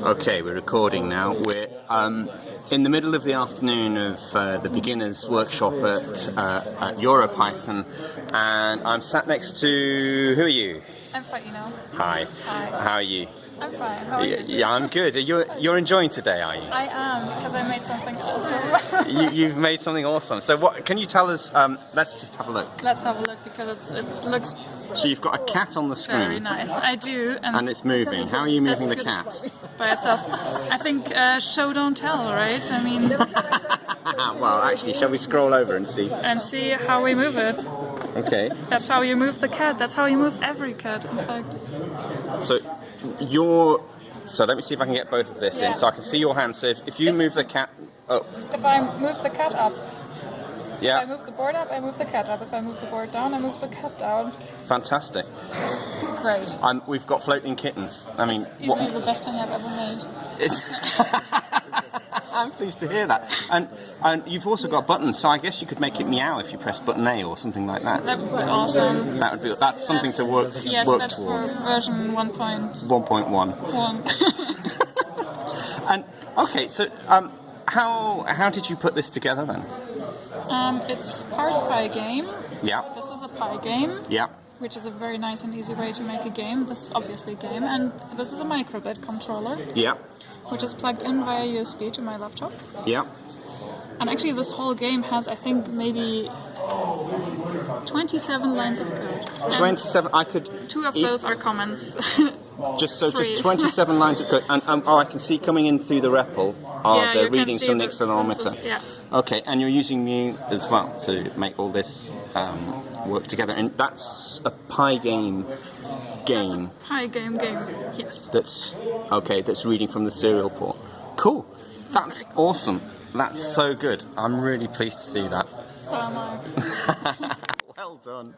Okay, we're recording now. We're in the middle of the afternoon of the beginners workshop at EuroPython, and I'm sat next to, who are you? I'm fine, you know. Hi. Hi. How are you? I'm fine. How are you? Yeah, I'm good. You're enjoying today, are you? I am, because I made something awesome. You've made something awesome. So what? Can you tell us? Let's just have a look. Let's have a look, because it looks So you've got a cat on the screen. very nice. I do. And it's moving. How are you moving the cat? By itself. I think show don't tell, right? I mean... Well, actually, shall we scroll over and see? And see how we move it. Okay. That's how you move the cat. That's how you move every cat, in fact. So let me see if I can get both of this in. So I can see your hand. So if you move the cat up. If I move the cat up. Yeah. If I move the board up, I move the cat up. If I move the board down, I move the cat down. Fantastic. Great. We've got floating kittens. I mean, it's easily the best thing I've ever made. I'm pleased to hear that. And you've also got buttons, so I guess you could make it meow if you press button A or something like that. That would be awesome. That's something to work yes, work that's towards. for version 1.1. And okay, so how did you put this together then? It's part pie game. Yeah. This is a pie game. Yeah. Which is a very nice and easy way to make a game. This is obviously a game, and this is a microbit controller. Yeah. Which is plugged in via USB to my laptop. Yeah. And actually this whole game has, I think, maybe 27 lines of code. 27, I could... 2 of those are comments. Just 27 lines of code, and I can see coming in through the REPL they're reading some accelerometer. Yeah. Okay, and you're using Mu as well to make all this work together, and that's a pie game. That's a pie game, yes. That's reading from the serial port. Cool, that's awesome. That's so good. I'm really pleased to see that. So am I. Well done.